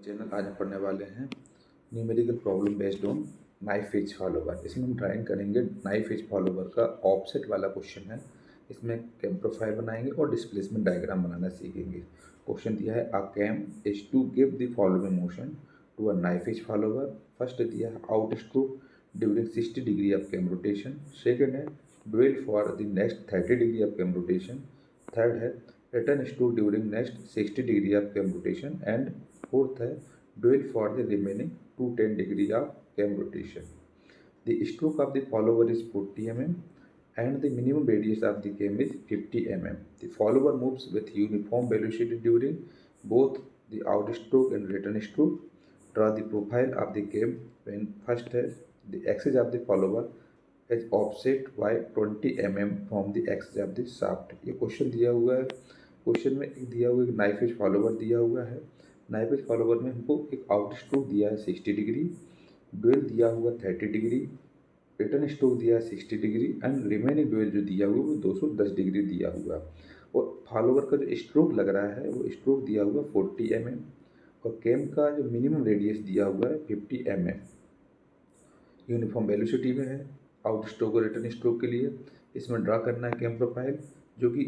Channel आज हम पढ़ने वाले हैं numerical problem based on knife edge follower. इसमें हम ड्राइंग करेंगे नाइफ एज फॉलोवर का ऑफसेट वाला क्वेश्चन है। इसमें कैम प्रोफाइल बनाएंगे और डिस्प्लेसमेंट डायग्राम बनाना सीखेंगे। क्वेश्चन दिया है, a cam is to give the following motion to a knife edge follower. First दिया है, out stroke during 60 degree of cam rotation. Second है, dwell for the next 30 degree of cam rotation. Third है, return stroke during next 60 degree of cam rotation. And fourth है, dwell for the remaining 210 degree of cam rotation. The stroke of the follower is 40 mm and the minimum radius of the cam is 50 mm. The follower moves with uniform velocity during both the outstroke and return stroke. Draw the profile of the cam when first है the axis of the follower is offset by 20 mm from the axis of the shaft. ये question दिया हुआ है। Question में एक दिया हुआ एक नाइफ एज फॉलोवर दिया हुआ है। नाइफ एज फॉलोवर में हमको एक आउट स्ट्रोक दिया है 60 डिग्री, ड्वेल दिया हुआ 30 डिग्री, रिटर्न स्ट्रोक दिया है 60 डिग्री एंड रिमेनिंग ड्वेल जो दिया हुआ वो 210 डिग्री दिया हुआ। और फॉलोवर का जो स्ट्रोक लग रहा है वो स्ट्रोक दिया हुआ 40 mm और कैम का जो मिनिमम रेडियस दिया हुआ है 50 mm। यूनिफॉर्म वेलोसिटी में है आउट स्ट्रोक और रिटर्न स्ट्रोक के लिए। इसमें ड्रा करना है कैम प्रोफाइल जो कि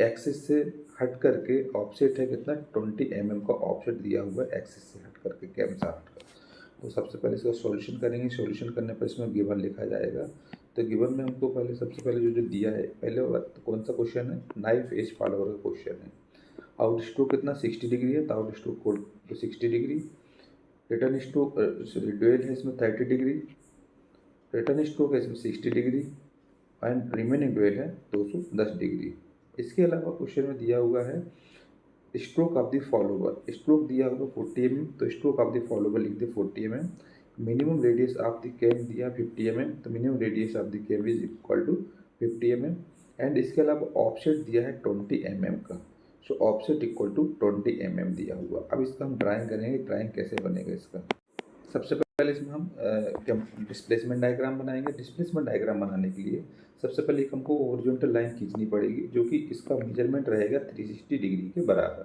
एक्सिस से हट करके ऑफसेट है कितना 20 mm का ऑफसेट दिया हुआ है एक्सिस से हट करके कैम शाफ्ट का। तो सबसे पहले इसका सॉल्यूशन करेंगे। सॉल्यूशन करने पर इसमें गिवन लिखा जाएगा। तो गिवन में हमको पहले सबसे पहले जो जो दिया है, पहले तो कौन सा क्वेश्चन है, नाइफ एज फॉलोवर का क्वेश्चन है। आउट स्ट्रोक कितना 60 डिग्री है तो आउट स्ट्रोक को 60 डिग्री, रिटर्न स्ट्रोक ड्यूल है इसमें 30 डिग्री, रिटर्न स्ट्रोक है इसमें 60 डिग्री एंड रिमेनिंग ड्यूल है 210 डिग्री। इसके अलावा क्वेश्चन में दिया हुआ है stroke of the follower. Stroke दिया होगा 40 mm तो स्ट्रोक ऑफ द फॉलोवर लिख दे 40 mm। Minimum radius of the cam दिया 50 mm तो minimum radius of the cam is equal to 50 mm। And इसके अलावा ऑफसेट दिया है 20 mm का। So offset equal to 20 mm दिया हुआ। अब इसका हम ड्राइंग करेंगे। ड्राइंग कैसे बनेगा इसका, सबसे पहले इसमें हम डिस्प्लेसमेंट डायग्राम बनाएंगे। डिस्प्लेसमेंट डायग्राम बनाने के लिए सबसे पहले हमको हॉरिजॉन्टल लाइन खींचनी पड़ेगी जो कि इसका मेजरमेंट रहेगा 360 डिग्री के बराबर।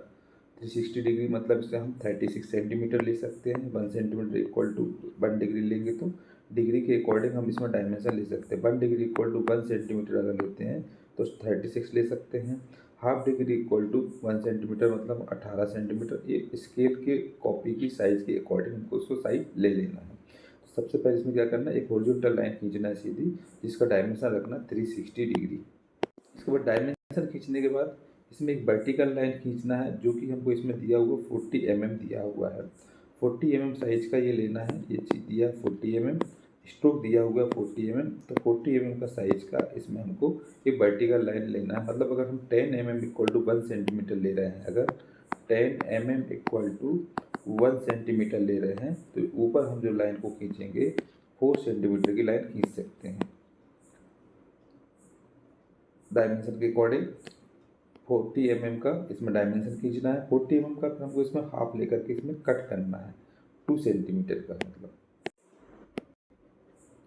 360 डिग्री मतलब इससे हम 36 सेंटीमीटर ले सकते हैं। 1 सेंटीमीटर इक्वल टू 1 डिग्री लेंगे तो डिग्री के अकॉर्डिंग हम इसमें डायमेंशन ले सकते हैं। 1 डिग्री इक्वल टू 1 सेंटीमीटर अगर लेते हैं तो 36 ले सकते हैं। Half degree equal to 1 centimetre मतलब 18 सेंटीमीटर। ये स्केल के कॉपी की साइज़ के अकॉर्डिंग हमको उसको साइज ले लेना है। तो सबसे पहले इसमें क्या करना है, एक हॉरिजॉन्टल लाइन खींचना है सीधी जिसका डायमेंशन रखना 360 डिग्री। इसके बाद डायमेंशन खींचने के बाद इसमें एक वर्टिकल लाइन खींचना है जो कि हमको इसमें दिया हुआ 40 mm दिया हुआ है। 40 mm साइज का ये लेना है। ये चीज़ दिया 40 mm, स्ट्रोक दिया हुआ 40 mm तो 40 mm का साइज का इसमें हमको एक वर्टिकल लाइन लेना है। मतलब अगर हम 10 mm इक्वल टू 1 सेंटीमीटर ले रहे हैं, अगर 10 mm इक्वल टू 1 सेंटीमीटर ले रहे हैं तो ऊपर हम जो लाइन को खींचेंगे 4 सेंटीमीटर की लाइन खींच सकते हैं डायमेंशन के अकॉर्डिंग। 40 mm का इसमें डायमेंशन खींचना है। 40 mm का फिर हमको इसमें हाफ लेकर के इसमें कट करना है 2 सेंटीमीटर का। मतलब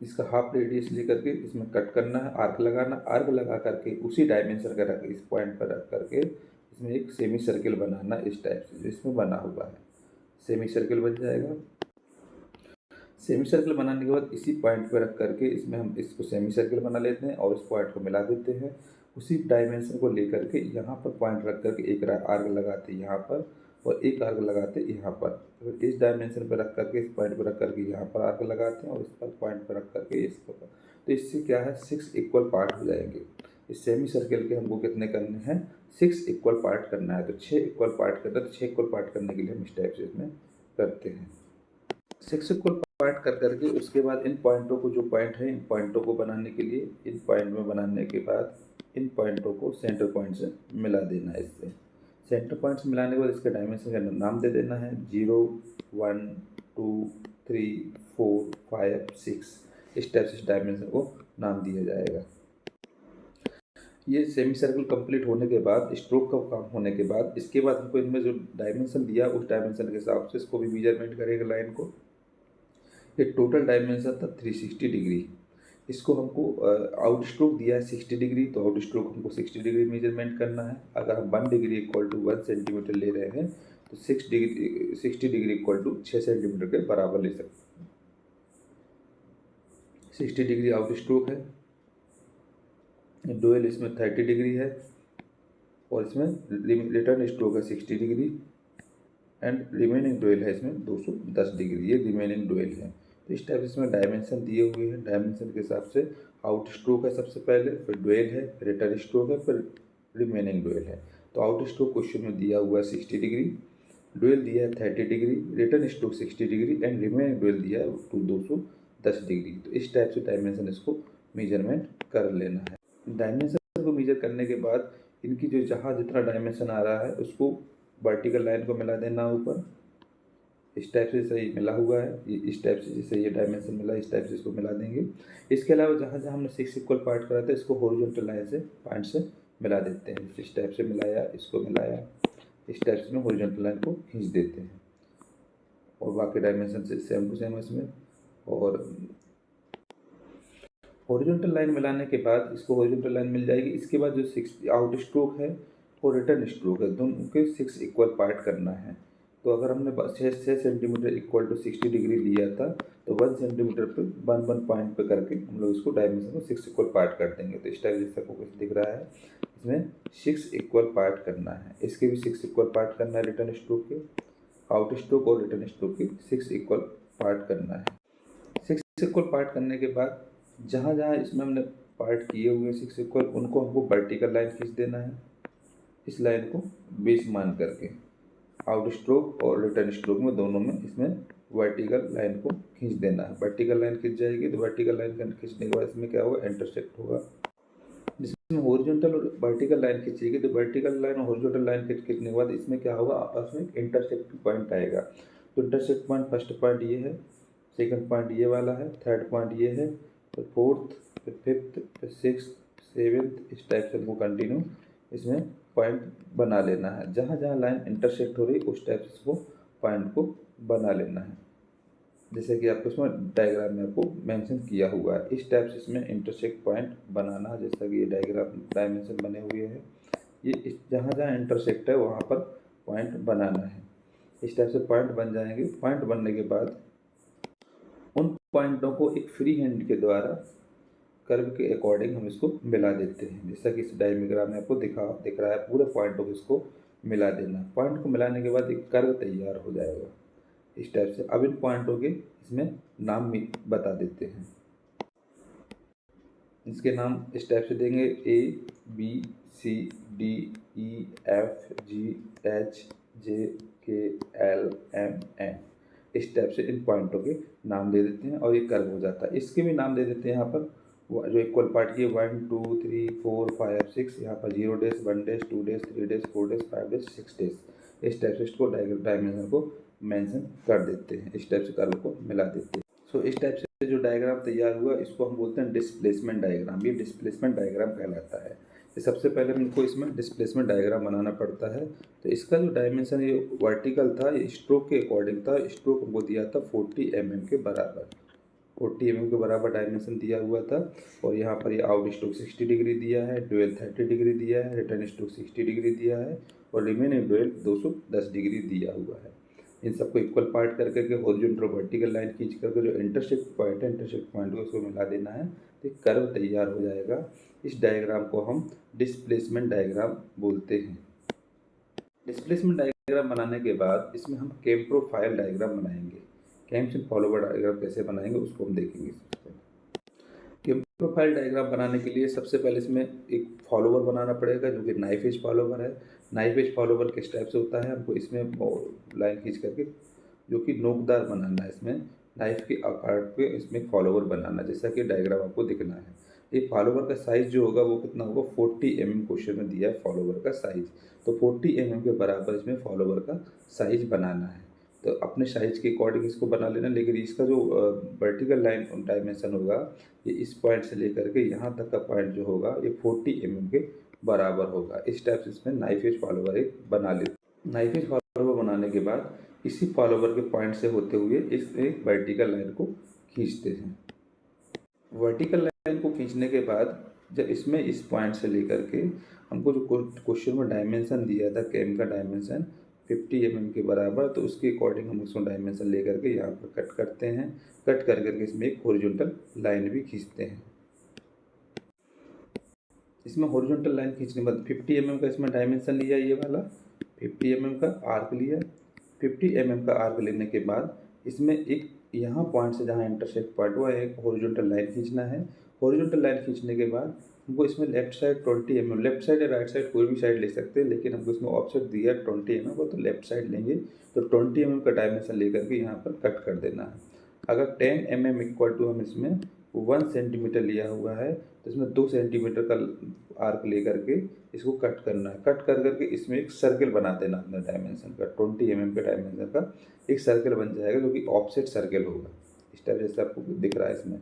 इसका हाफ रेडियस लेकर के इसमें कट करना है, आर्क लगाना। आर्क लगा करके उसी डायमेंशन का रख इस पॉइंट पर रख करके इसमें एक सेमी सर्किल बनाना इस टाइप से जो इसमें बना हुआ है। सेमी सर्किल बन जाएगा। सेमी सर्किल बनाने के बाद इसी पॉइंट पर रख करके इसमें हम इसको सेमी सर्किल बना लेते हैं और इस पॉइंट को मिला देते हैं। उसी डायमेंशन को लेकर के यहाँ पर पॉइंट रख करके एक आर्क लगाते हैं यहाँ पर और एक आर्क लगाते हैं यहाँ पर। तो इस डायमेंशन पर रख करके इस पॉइंट पर रख करके यहाँ पर आर्क लगाते हैं और इस पर पॉइंट पर रख करके इस पर। तो इससे क्या है 6 इक्वल पार्ट हो जाएंगे। इस सेमी सर्किल के हमको कितने करने हैं, 6 इक्वल पार्ट करना है। तो 6 इक्वल पार्ट करना है। तो 6 इक्वल पार्ट करने के लिए हम इस टाइप से इसमें करते हैं। 6 इक्वल पार्ट कर करके उसके बाद इन पॉइंटों को जो पॉइंट है इन पॉइंटों को बनाने के लिए इन पॉइंट में बनाने के बाद इन पॉइंटों को सेंटर पॉइंट से मिला देना है। इससे सेंटर पॉइंट से मिलाने के बाद इसके डायमेंशन का नाम दे देना है 0 1 2 3 4 5 6। इस टाइप से इस डायमेंशन को नाम दिया जाएगा। ये सेमी सर्कल कंप्लीट होने के बाद स्ट्रोक का काम होने के बाद इसके बाद हमको इनमें जो डायमेंशन दिया उस डायमेंशन के हिसाब से इसको भी मेजरमेंट करेगा लाइन को। ये टोटल डायमेंशन था 360 डिग्री। इसको हमको आउट स्ट्रोक दिया है 60 डिग्री तो आउट स्ट्रोक हमको 60 डिग्री मेजरमेंट करना है। अगर हम 1 डिग्री इक्वल टू 1 सेंटीमीटर ले रहे हैं तो 60 डिग्री इक्वल टू 6 सेंटीमीटर के बराबर ले सकते हैं। 60 डिग्री आउट स्ट्रोक है, डुएल इसमें 30 डिग्री है, और इसमें रिटर्न स्ट्रोक है 60 डिग्री, एंड रिमेनिंग डुएल है इसमें 210 डिग्री, ये रिमेनिंग डुएल है। तो इस टाइप से इसमें डायमेंशन दिए हुए हैं, डायमेंशन के हिसाब से आउट स्ट्रोक है सबसे पहले, फिर डुएल है, रिटर्न स्ट्रोक है, फिर रिमेनिंग डुएल है। तो आउट स्ट्रोक क्वेश्चन में दिया हुआ है 60 डिग्री, डुएल दिया है 30 degree, return stroke 60 degree, and remaining dwell दिया है 210 डिग्री। तो इस टाइप से डायमेंशन इसको मेजरमेंट कर लेना है। डायमेंशन को मेजर करने के बाद इनकी जो जहाँ जितना डायमेंशन आ रहा है उसको वर्टिकल लाइन को मिला देना ऊपर, इस टाइप से सही मिला हुआ है, ये इस टाइप से जैसे ये डायमेंशन मिला इस टाइप से इसको मिला देंगे। इसके अलावा जहाँ जहाँ हमने 6 इक्वल पार्ट करा था इसको हॉरिजॉन्टल लाइन से पॉइंट से मिला देते हैं। इस टाइप से मिलाया, इसको मिलाया, इस टाइप से हॉरिजॉन्टल लाइन को खींच देते हैं, और बाकी डायमेंशन से सेम टू सेम इसमें। और हॉरिजॉन्टल लाइन मिलाने के बाद इसको हॉरिजॉन्टल लाइन मिल जाएगी। इसके बाद जो 6 आउट स्ट्रोक है और रिटर्न स्ट्रोक है, दोनों के 6 इक्वल पार्ट करना है। तो अगर हमने 6 सेंटीमीटर इक्वल टू 60 डिग्री लिया था, तो 1 सेंटीमीटर पे 1 पॉइंट पे करके हम लोग इसको डायमेंशन को 6 इक्वल पार्ट कर देंगे। तो इस टाइप जैसा को कुछ दिख रहा है, इसमें 6 इक्वल पार्ट करना है। इसके भी 6 इक्वल पार्ट करना है, रिटर्न स्ट्रोक के, आउट स्ट्रोक और रिटर्न स्ट्रोक के 6 इक्वल पार्ट करना है। 6 इक्वल पार्ट करने के बाद जहाँ जहाँ इसमें हमने पार्ट किए हुए 6 इक्वल, उनको हमको वर्टिकल लाइन खींच देना है, इस लाइन को बेस मान करके। आउट स्ट्रोक और रिटर्न स्ट्रोक में दोनों में इसमें वर्टिकल लाइन को खींच देना है। वर्टिकल लाइन खींच जाएगी तो वर्टिकल लाइन खींचने के बाद इसमें क्या होगा, इंटरसेक्ट होगा। जिसमें हॉरिजॉन्टल और वर्टिकल लाइन खींचेगी तो वर्टिकल लाइन और हॉरिजॉन्टल लाइन खींचने के बाद इसमें क्या होगा, आपस में इंटरसेक्ट पॉइंट आएगा। तो इंटरसेक्ट पॉइंट, फर्स्ट पॉइंट ये है, सेकंड पॉइंट ये वाला है, थर्ड पॉइंट ये है, फिर फोर्थ, फिर फिफ्थ, फिर सिक्स्थ, सेवेंथ, इस टाइप से हमको कंटिन्यू इसमें पॉइंट बना लेना है। जहाँ जहाँ लाइन इंटरसेक्ट हो रही उस टाइप से इसको पॉइंट को बना लेना है, जैसे कि आपको इसमें डायग्राम में आपको मेंशन किया हुआ है। इस टाइप से इसमें इंटरसेक्ट पॉइंट बनाना, जैसा कि ये डायग्राम डायमेंशन बने हुए हैं, ये जहाँ जहाँ इंटरसेक्ट है वहाँ पर पॉइंट बनाना है। इस टाइप से पॉइंट बन जाएंगे। पॉइंट बनने के बाद उन पॉइंटों को एक फ्री हैंड के द्वारा कर्व के अकॉर्डिंग हम इसको मिला देते हैं, जैसा कि इस डायग्राम में आपको दिख रहा है। पूरे पॉइंटों को इसको मिला देना। पॉइंट को मिलाने के बाद एक कर्व तैयार हो जाएगा इस टाइप से। अब इन पॉइंटों के इसमें नाम बता देते हैं। इसके नाम इस टाइप से देंगे, A B C D E F G H J K L M N, इस टाइप से इन पॉइंटों के नाम दे देते हैं और ये कर्व हो जाता है। इसके भी नाम दे देते हैं यहाँ पर, जो इक्वल पार्ट की 1 2 3 4 5 6, यहाँ पर 0 days, 1 days, 2 days, 3 days, 4 days, 5 days, 6 days, इस टाइप से इसको डायमेंशन को मेंशन कर देते हैं। इस टाइप से कर्व को मिला देते हैं। सो इस टाइप से जो डायग्राम तैयार हुआ इसको हम बोलते हैं डिस्प्लेसमेंट डायग्राम। ये डिस्प्लेसमेंट डायग्राम कहलाता है। तो सबसे पहले हमको इसमें डिस्प्लेसमेंट डायग्राम बनाना पड़ता है। तो इसका जो डायमेंशन ये वर्टिकल था, ये स्ट्रोक के अकॉर्डिंग था। स्ट्रोक हमको दिया था 40 mm के बराबर, 40 mm के बराबर डायमेंशन दिया हुआ था। और यहाँ पर ये आउट स्ट्रोक 60 डिग्री दिया है, डुएल 30 डिग्री दिया है, रिटर्न स्ट्रोक 60 डिग्री दिया है, और रिमेनिंग डुएल 210 डिग्री दिया हुआ है। इन सबको इक्वल पार्ट कर करके हॉरिजॉन्टल वर्टिकल लाइन खींच करके जो इंटरसेक्ट पॉइंट है, इंटरसेक्ट पॉइंट को उसको मिला देना है, तो एक कर्व तैयार हो जाएगा। इस डायग्राम को हम डिस्प्लेसमेंट डायग्राम बोलते हैं। डिस्प्लेसमेंट डायग्राम बनाने के बाद इसमें हम केम प्रोफाइल डायग्राम बनाएंगे। कैम्स एंड फॉलोवर डायग्राम कैसे बनाएंगे उसको हम देखेंगे। केम प्रोफाइल डायग्राम बनाने के लिए सबसे पहले इसमें एक फॉलोवर बनाना पड़ेगा, जो कि नाइफ एज फॉलोवर है। नाइफ एज फॉलोवर किस टाइप से होता है, हमको इसमें लाइन खींच करके जो कि नोकदार बनाना है, इसमें नाइफ के आकार पे इसमें फॉलोवर बनाना, जैसा कि डायग्राम आपको दिखना है। ये फॉलोवर का साइज़ जो होगा वो कितना होगा, 40 mm क्वेश्चन में दिया है फॉलोवर का साइज़। तो 40 mm के बराबर इसमें फॉलोवर का साइज़ बनाना है। तो अपने साइज़ के अकॉर्डिंग इसको बना लेना। लेकिन इसका जो वर्टिकल लाइन डायमेंशन होगा, ये इस पॉइंट से लेकर के यहाँ तक का पॉइंट जो होगा ये 40 mm के बराबर होगा। इस टाइप से इसमें नाइफ एज फॉलोवर एक बना लेते। नाइफ एज फॉलोवर बनाने के बाद इसी फॉलोवर के पॉइंट से होते हुए इस एक वर्टिकल लाइन को खींचते हैं। वर्टिकल लाइन को खींचने के बाद जब इसमें इस पॉइंट से लेकर के हमको जो क्वेश्चन में डायमेंशन दिया था, केम का डायमेंशन 50 mm के बराबर, तो उसके अकॉर्डिंग हम उसको डायमेंशन लेकर के यहाँ पर कट करते हैं। कट कर करके इसमें एक हॉरिजॉन्टल लाइन भी खींचते हैं। इसमें हॉरिजॉन्टल लाइन खींचने के बाद 50 mm का इसमें डायमेंशन लिया, ये वाला 50 mm का आर्क लिया। 50 mm का आर्क लेने के बाद इसमें एक यहाँ पॉइंट से जहाँ इंटरसेक्ट पॉइंट हुआ है, एक हॉरिजॉन्टल लाइन खींचना है। हॉरिजॉन्टल लाइन खींचने के बाद हमको इसमें left side 20 mm, left side या राइट साइड कोई भी साइड ले सकते हैं, लेकिन हमको इसमें ऑप्शन दिया 20 mm को, तो लेफ्ट साइड लेंगे। तो 20 mm का डायमेंशन लेकर के यहाँ पर कट कर देना है। अगर 10 mm इक्वल टू हम इसमें 1 सेंटीमीटर लिया हुआ है, तो इसमें 2 सेंटीमीटर का आर्क लेकर के इसको कट करना है। कट कर करके इसमें एक सर्कल बना देना अपने डायमेंशन का, 20 mm के डायमेंशन का एक सर्कल बन जाएगा, जो कि ऑफसेट सर्कल होगा। इस टाइप जैसे आपको दिख रहा है इसमें।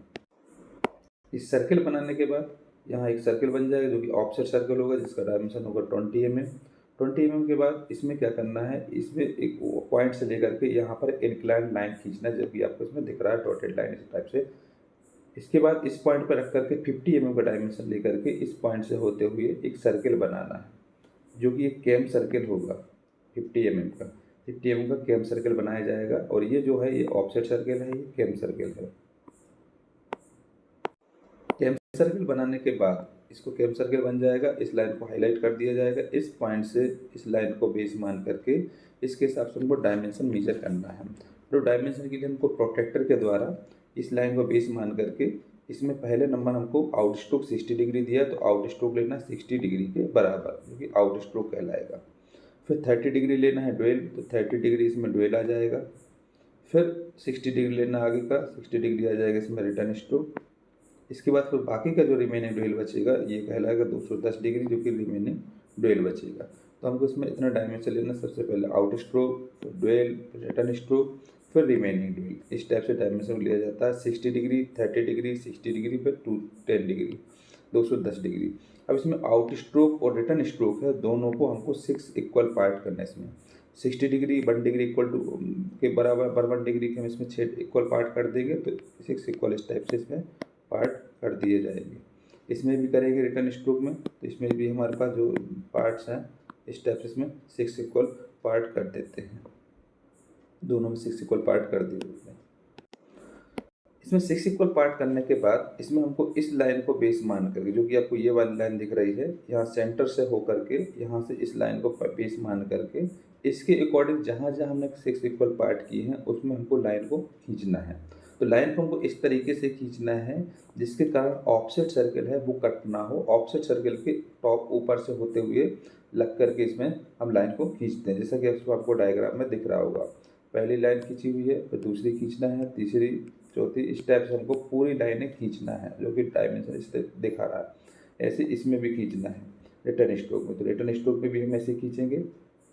इस सर्कल बनाने के बाद यहाँ एक सर्कल बन जाएगा, जो कि ऑफसेट सर्कल होगा, जिसका डायमेंशन होगा 20 mm। 20 mm के बाद इसमें क्या करना है, इसमें एक पॉइंट से लेकर के यहाँ पर इंक्लाइन लाइन खींचना है, जो कि आपको इसमें दिख रहा है डॉटेड लाइन इस टाइप से। इसके बाद इस पॉइंट पर रख करके 50 mm का डायमेंशन लेकर के इस पॉइंट से होते हुए एक सर्कल बनाना है, जो कि एक कैम सर्कल होगा 50 mm का। 50 mm का कैम सर्कल बनाया जाएगा, और ये जो है ये ऑफसेट सर्कल है, ये कैम सर्कल है। कैम सर्कल बनाने के बाद इसको कैम सर्कल बन जाएगा, इस लाइन को हाईलाइट कर दिया जाएगा। इस पॉइंट से इस लाइन को बेस मान करके इसके हिसाब से हमको डायमेंशन मेजर करना है। तो डायमेंशन के लिए हमको प्रोट्रैक्टर के द्वारा इस लाइन को बेस मान करके इसमें पहले नंबर हमको आउट स्ट्रोक 60 डिग्री दिया, तो आउट स्ट्रोक लेना 60 डिग्री के बराबर, जो कि आउट स्ट्रोक कहलाएगा। फिर 30 डिग्री लेना है ड्वेल, तो 30 डिग्री इसमें ड्वेल आ जाएगा। फिर 60 डिग्री लेना आगे का, 60 डिग्री आ जाएगा इसमें रिटर्न स्ट्रोक। इसके बाद फिर बाकी का जो रिमेनिंग ड्वेल बचेगा ये कहलाएगा 210 डिग्री, जो कि रिमेनिंग ड्वेल बचेगा। तो हमको इसमें इतना डायमेंशन लेना, सबसे पहले आउट स्ट्रोक, फिर ड्वेल, फिर रिटर्न स्ट्रोक, फिर रिमेनिंग ड्वेल। इस टाइप से डायमेंशन लिया जाता है। 60 डिग्री, 30 डिग्री, 60 डिग्री, फिर 10 डिग्री, 210 डिग्री। अब इसमें आउट स्ट्रोक और रिटर्न स्ट्रोक है, दोनों को हमको 6 इक्वल पार्ट करना है। इसमें 60 डिग्री 1 डिग्री इक्वल टू के बराबर 1 डिग्री के हम इसमें 6 इक्वल पार्ट कर देंगे, तो 6 इक्वल इस टाइप से इसमें पार्ट कर दिए जाएंगे। इसमें भी करेंगे रिटर्न स्ट्रोक में, तो इसमें भी हमारे पास जो पार्ट्स हैं इस टाइप से इसमें 6 इक्वल पार्ट कर देते हैं। दोनों में 6 इक्वल पार्ट कर दिए हैं। इसमें 6 इक्वल पार्ट करने के बाद इसमें हमको इस लाइन को बेस मान करके, जो कि आपको ये वाली लाइन दिख रही है, यहाँ सेंटर से होकर के यहाँ से इस लाइन को बेस मान करके इसके अकॉर्डिंग जहाँ जहाँ हमने 6 इक्वल पार्ट किए हैं उसमें हमको लाइन को खींचना है। तो लाइन को हमको इस तरीके से खींचना है जिसके कारण ऑफसेट सर्कल है वो कट ना हो। ऑफसेट सर्कल के टॉप ऊपर से होते हुए लग करके इसमें हम लाइन को खींचते हैं, जैसा कि आपको डायग्राम में दिख रहा होगा। पहली लाइन खींची हुई है, फिर दूसरी खींचना है, तीसरी, चौथी, इस टाइप से हमको पूरी लाइनें खींचना है, जो कि डायमेंशन इस दिखा रहा है। ऐसे इसमें भी खींचना है रिटर्न स्ट्रोक में। तो रिटर्न स्ट्रोक में भी हम ऐसे खींचेंगे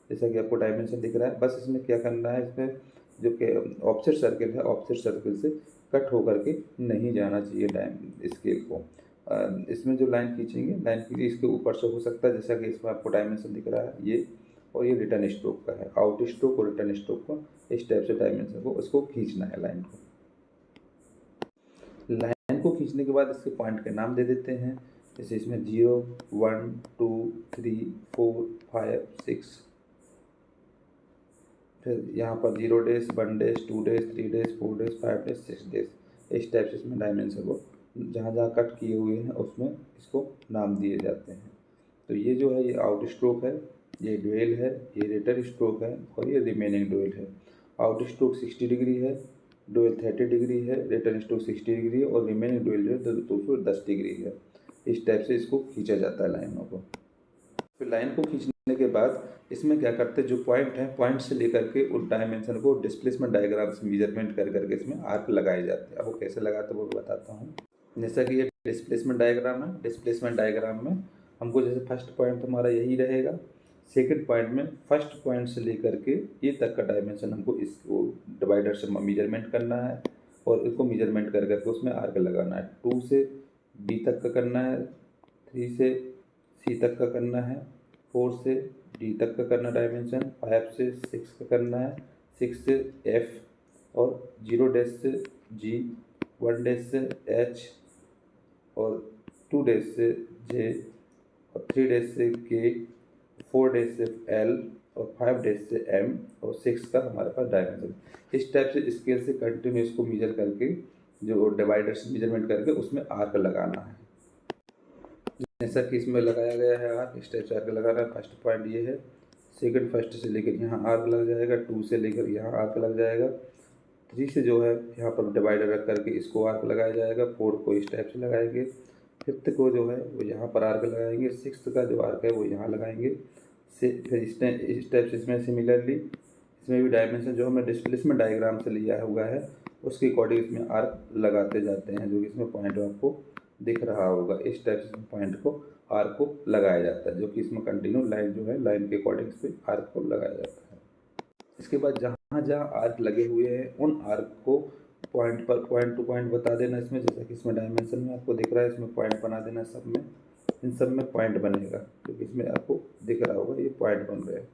जैसा कि आपको डायमेंशन दिख रहा है। बस इसमें क्या करना है, इसमें जो कि ऑफसेट सर्कल है, ऑफसेट सर्कल से कट होकर के नहीं जाना चाहिए स्केल को। इसमें जो लाइन खींचेंगे, लाइन खींची इसके ऊपर से हो सकता है, जैसा कि इसमें आपको डायमेंशन दिख रहा है ये, और ये रिटर्न स्ट्रोक का है। आउट स्ट्रोक और रिटर्न स्ट्रोक को इस टाइप से डायमेंशन को इसको खींचना है। लाइन को खींचने के बाद इसके पॉइंट के नाम दे देते हैं, जैसे इसमें 0, 1, 2, 3, 4, 5, 6, फिर यहाँ पर 0 days, 1 days, 2 days, 3 days, 4 days, 5 days, 6 days, इस टाइप से इसमें डायमेंशन को जहाँ जहाँ कट किए हुए हैं उसमें इसको नाम दिए जाते हैं। तो ये जो है ये आउट स्ट्रोक है, ये ड्वेल है, ये रिटर्न स्ट्रोक है, और ये रिमेनिंग ड्वेल है। आउट स्ट्रोक 60 डिग्री है, ड्वेल 30 डिग्री है, रिटर्न स्ट्रोक 60 डिग्री है, और रिमेनिंग ड्वेल जो है 210 डिग्री है। इस टाइप से इसको खींचा जाता है लाइनों को। फिर लाइन को खींचने के बाद इसमें क्या करते हैं, जो पॉइंट है, पॉइंट से लेकर के उस डायमेंशन को डिस्प्लेसमेंट डायग्राम से मेजरमेंट कर करके इसमें आर्क लगाए जाते हैं। अब वो कैसे लगाते हैं वो बताता हूँ। जैसा कि ये डिस्प्लेसमेंट डायग्राम है, डिस्प्लेसमेंट डायग्राम में हमको जैसे फर्स्ट पॉइंट हमारा यही रहेगा, सेकंड पॉइंट में फर्स्ट पॉइंट से लेकर के ये तक का डायमेंशन हमको इसको डिवाइडर से मेजरमेंट करना है, और इसको मेजरमेंट कर करके उसमें आर्क लगाना है। 2 से बी तक का करना है, 3 से सी तक का करना है, 4 से डी तक का करना डायमेंशन, 5 से 6 का करना है, 6 से एफ, और 0 डैश से जी, 1 डैश से एच, और 2 डैश से जे, और 3 डैश से के, 4 डैश से एल, और 5 डैश से m और 6 का हमारे पास डायमेंशन। इस टाइप से स्केल से कंटिन्यू इसको मेजर करके, जो डिवाइडर से मेजरमेंट करके उसमें आर्क लगाना है। जैसा कि इसमें लगाया गया है आर्क, इस टाइप से आर्क लगाना है। फर्स्ट पॉइंट ये है, सेकंड फर्स्ट से लेकर यहाँ आर्क लग जाएगा, 2 से लेकर यहाँ आर्क लग जाएगा, 3 से जो है यहाँ पर डिवाइडर रख करके इसको आर्क लगाया जाएगा, 4 को इस टाइप से लगाएंगे, 5th को जो है वो यहाँ पर आर्क लगाएंगे, 6th का जो आर्क है वो यहाँ लगाएंगे। से फिर इस टाइप से इसमें सिमिलरली इसमें भी डायमेंशन जो हमने डिस्प्लेसमेंट डायग्राम से लिया हुआ है उसके अकॉर्डिंग इसमें आर्क लगाते जाते हैं, जो कि इसमें पॉइंट आपको दिख रहा होगा। इस टाइप से पॉइंट को आर्क को लगाया जाता है, जो कि इसमें कंटिन्यू लाइन जो है लाइन के अकॉर्डिंग इस पर आर्क को लगाया जाता है। इसके बाद जहाँ जहाँ आर्क लगे हुए हैं उन आर्क को पॉइंट पर पॉइंट टू पॉइंट बता देना इसमें, जैसा कि इसमें डायमेंशन में आपको दिख रहा है, इसमें पॉइंट बना देना सब में, इन सब में पॉइंट बनेगा, क्योंकि इसमें आपको दिख रहा होगा ये पॉइंट बन रहे हैं।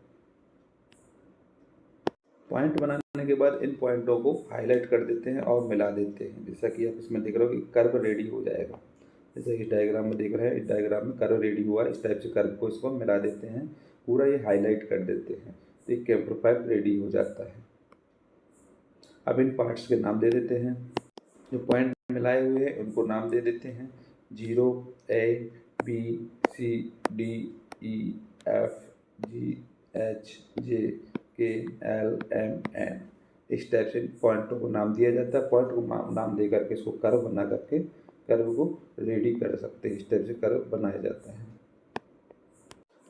पॉइंट बनाने के बाद इन पॉइंटों को हाईलाइट कर देते हैं और मिला देते हैं, जैसा कि आप इसमें देख रहे हो कि कर्व रेडी हो जाएगा। जैसे इस डायग्राम में देख रहे हैं, इस डायग्राम में कर्व रेडी हुआ है, इस टाइप से कर्व को इसको मिला देते हैं, पूरा ये हाईलाइट कर देते हैं, तो एक कैमरा फाइल रेडी हो जाता है। अब इन पार्ट्स के नाम दे देते हैं, जो पॉइंट मिलाए हुए हैं उनको नाम दे देते हैं, 0 A B C D E F G H J K L M N, इस टाइप से पॉइंटों को नाम दिया जाता है। पॉइंट को नाम दे करके इसको कर्व बना करके कर्व को रेडी कर सकते हैं, इस टाइप से कर्व बनाया जाता है।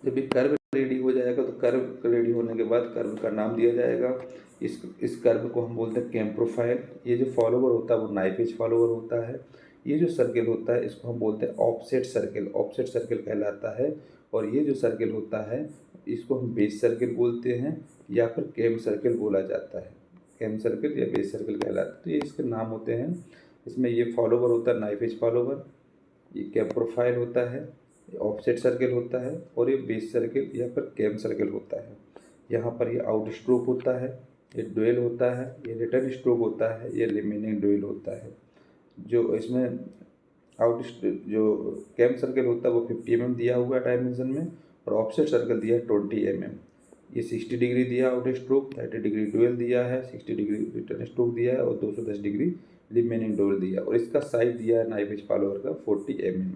जब ये कर्व रेडी हो जाएगा तो कर्व रेडी होने के बाद कर्व का नाम दिया जाएगा। इस कर्व को हम बोलते हैं कैम प्रोफाइल। ये जो फॉलोवर होता है वो नाइफ एज फॉलोवर होता है। ये जो सर्किल होता है इसको हम बोलते हैं ऑफसेट सर्किल, ऑफसेट सर्किल कहलाता है। और ये जो सर्किल होता है इसको हम बेस सर्किल बोलते हैं या फिर कैम सर्किल बोला जाता है। कैम सर्किल या बेस सर्किल कहलाता है, तो ये इसके नाम होते हैं। इसमें ये फॉलोवर होता है नाइफ एज फॉलोवर, ये कैम प्रोफाइल होता है, ऑफसेट सर्किल होता है, और ये बेस सर्किल या फिर कैम सर्किल होता है। यहाँ पर ये आउट स्ट्रोक होता है, ये ड्यूल होता है, ये रिटर्न स्ट्रोक होता है, ये रिमेनिंग ड्यूल होता है। जो इसमें जो कैम सर्किल होता है वो 50 mm दिया हुआ है डायमेंशन में, और ऑफसेट सर्किल दिया है 20 mm। ये 60 डिग्री दिया आउट स्ट्रोक, 30 डिग्री ड्यूल दिया है, 60 डिग्री रिटर्न स्ट्रोक दिया है, और 210 डिग्री रिमेनिंग ड्यूल दिया है, और इसका साइज दिया है नाइफ एज फॉलोवर का 40 mm।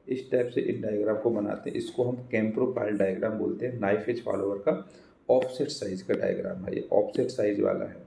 इस टाइप से इन डायग्राम को बनाते हैं, इसको हम कैम प्रोफाइल डायग्राम बोलते हैं। नाइफ एज फॉलोवर का ऑफसेट साइज का डायग्राम है, ये ऑफसेट साइज वाला है।